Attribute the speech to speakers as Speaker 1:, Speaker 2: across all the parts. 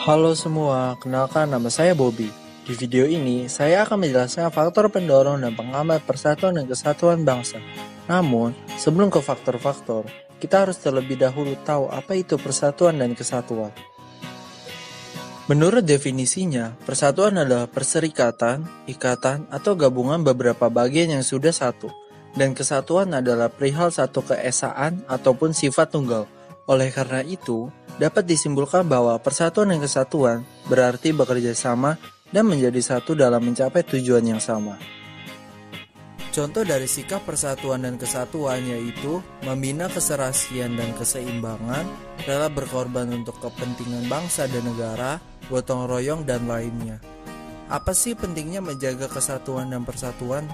Speaker 1: Halo semua, kenalkan nama saya Bobby. Di video ini, saya akan menjelaskan faktor pendorong dan penghambat persatuan dan kesatuan bangsa. Namun, sebelum ke faktor-faktor, kita harus terlebih dahulu tahu apa itu persatuan dan kesatuan. Menurut definisinya, persatuan adalah perserikatan, ikatan, atau gabungan beberapa bagian yang sudah satu. Dan kesatuan adalah perihal satu keesaan ataupun sifat tunggal. Oleh karena itu, dapat disimpulkan bahwa persatuan dan kesatuan berarti bekerja sama dan menjadi satu dalam mencapai tujuan yang sama. Contoh dari sikap persatuan dan kesatuan yaitu membina keserasian dan keseimbangan, rela berkorban untuk kepentingan bangsa dan negara, gotong royong, dan lainnya. Apa sih pentingnya menjaga kesatuan dan persatuan?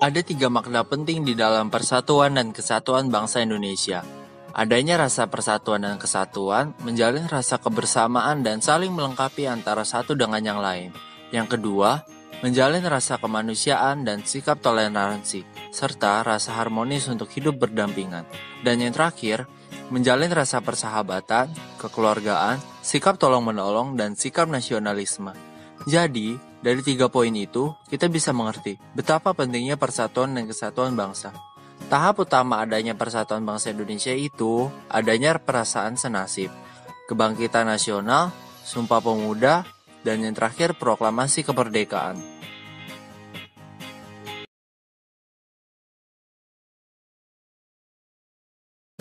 Speaker 1: Ada 3 makna penting di dalam persatuan dan kesatuan bangsa Indonesia. Adanya rasa persatuan dan kesatuan, menjalin rasa kebersamaan dan saling melengkapi antara satu dengan yang lain. Yang kedua, menjalin rasa kemanusiaan dan sikap toleransi, serta rasa harmonis untuk hidup berdampingan. Dan yang terakhir, menjalin rasa persahabatan, kekeluargaan, sikap tolong-menolong, dan sikap nasionalisme. Jadi, dari 3 poin itu, kita bisa mengerti betapa pentingnya persatuan dan kesatuan bangsa. Tahap utama adanya persatuan bangsa Indonesia itu adanya perasaan senasib, kebangkitan nasional, Sumpah Pemuda, dan yang terakhir proklamasi kemerdekaan.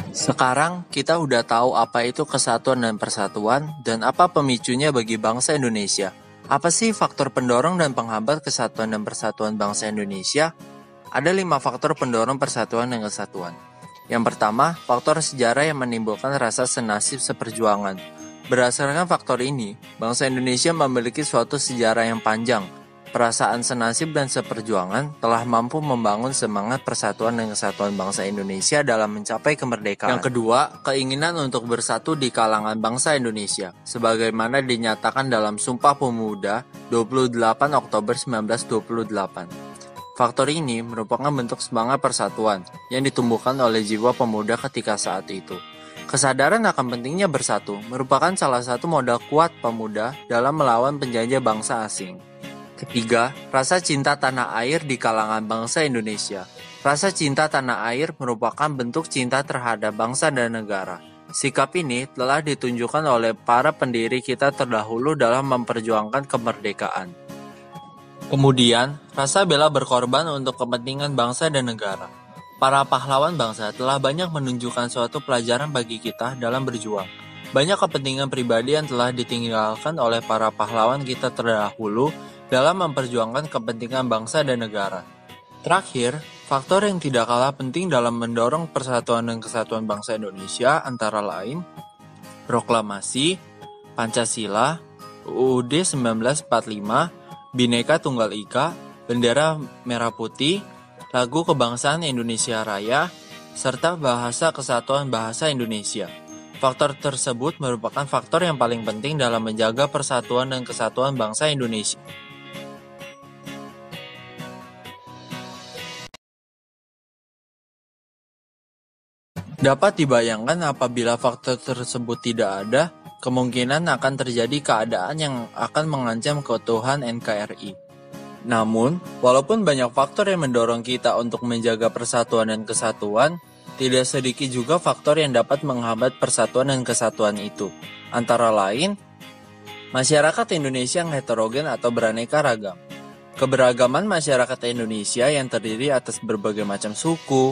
Speaker 1: Sekarang kita udah tahu apa itu kesatuan dan persatuan dan apa pemicunya bagi bangsa Indonesia. Apa sih faktor pendorong dan penghambat kesatuan dan persatuan bangsa Indonesia? Ada 5 faktor pendorong persatuan dan kesatuan. Yang pertama, faktor sejarah yang menimbulkan rasa senasib seperjuangan. Berdasarkan faktor ini, bangsa Indonesia memiliki suatu sejarah yang panjang. Perasaan senasib dan seperjuangan telah mampu membangun semangat persatuan dan kesatuan bangsa Indonesia dalam mencapai kemerdekaan. Yang kedua, keinginan untuk bersatu di kalangan bangsa Indonesia, sebagaimana dinyatakan dalam Sumpah Pemuda 28 Oktober 1928. Faktor ini merupakan bentuk semangat persatuan yang ditumbuhkan oleh jiwa pemuda ketika saat itu. Kesadaran akan pentingnya bersatu merupakan salah satu modal kuat pemuda dalam melawan penjajah bangsa asing. Ketiga, rasa cinta tanah air di kalangan bangsa Indonesia. Rasa cinta tanah air merupakan bentuk cinta terhadap bangsa dan negara. Sikap ini telah ditunjukkan oleh para pendiri kita terdahulu dalam memperjuangkan kemerdekaan. Kemudian, rasa bela berkorban untuk kepentingan bangsa dan negara. Para pahlawan bangsa telah banyak menunjukkan suatu pelajaran bagi kita dalam berjuang. Banyak kepentingan pribadi yang telah ditinggalkan oleh para pahlawan kita terdahulu dalam memperjuangkan kepentingan bangsa dan negara. Terakhir, faktor yang tidak kalah penting dalam mendorong persatuan dan kesatuan bangsa Indonesia antara lain proklamasi, Pancasila, UUD 1945, Bhinneka Tunggal Ika, bendera merah putih, lagu kebangsaan Indonesia Raya, serta bahasa kesatuan bahasa Indonesia. Faktor tersebut merupakan faktor yang paling penting dalam menjaga persatuan dan kesatuan bangsa Indonesia. Dapat dibayangkan apabila faktor tersebut tidak ada, kemungkinan akan terjadi keadaan yang akan mengancam keutuhan NKRI. Namun, walaupun banyak faktor yang mendorong kita untuk menjaga persatuan dan kesatuan, tidak sedikit juga faktor yang dapat menghambat persatuan dan kesatuan itu. Antara lain, masyarakat Indonesia yang heterogen atau beraneka ragam. Keberagaman masyarakat Indonesia yang terdiri atas berbagai macam suku,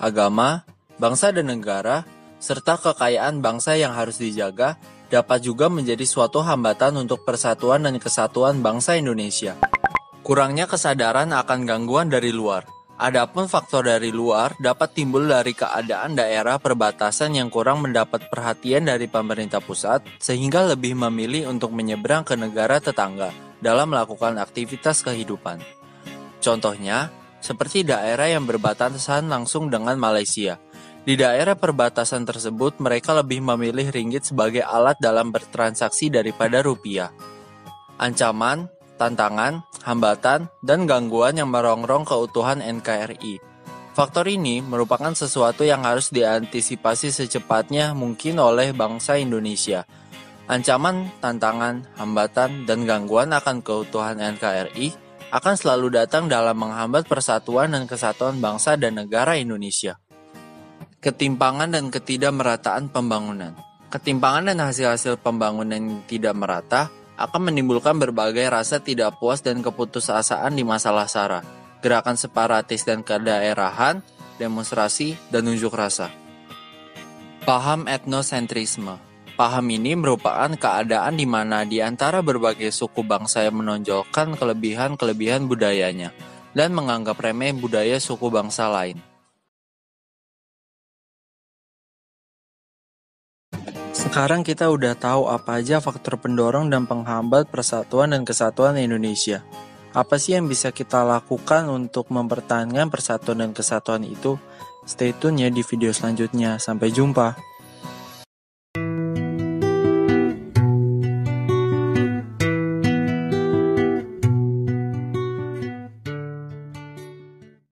Speaker 1: agama, bangsa dan negara, serta kekayaan bangsa yang harus dijaga, dapat juga menjadi suatu hambatan untuk persatuan dan kesatuan bangsa Indonesia. Kurangnya kesadaran akan gangguan dari luar. Adapun faktor dari luar dapat timbul dari keadaan daerah perbatasan yang kurang mendapat perhatian dari pemerintah pusat, sehingga lebih memilih untuk menyeberang ke negara tetangga dalam melakukan aktivitas kehidupan. Contohnya, seperti daerah yang berbatasan langsung dengan Malaysia. Di daerah perbatasan tersebut, mereka lebih memilih ringgit sebagai alat dalam bertransaksi daripada rupiah. Ancaman, tantangan, hambatan, dan gangguan yang merongrong keutuhan NKRI. Faktor ini merupakan sesuatu yang harus diantisipasi secepatnya mungkin oleh bangsa Indonesia. Ancaman, tantangan, hambatan, dan gangguan akan keutuhan NKRI akan selalu datang dalam menghambat persatuan dan kesatuan bangsa dan negara Indonesia. Ketimpangan dan ketidakmerataan pembangunan. Ketimpangan dan hasil-hasil pembangunan yang tidak merata akan menimbulkan berbagai rasa tidak puas dan keputusasaan di masalah SARA, gerakan separatis dan kedaerahan, demonstrasi, dan unjuk rasa. Paham etnosentrisme. Paham ini merupakan keadaan di mana di antara berbagai suku bangsa yang menonjolkan kelebihan-kelebihan budayanya dan menganggap remeh budaya suku bangsa lain. Sekarang kita udah tahu apa aja faktor pendorong dan penghambat persatuan dan kesatuan Indonesia. Apa sih yang bisa kita lakukan untuk mempertahankan persatuan dan kesatuan itu? Stay tune ya di video selanjutnya. Sampai jumpa.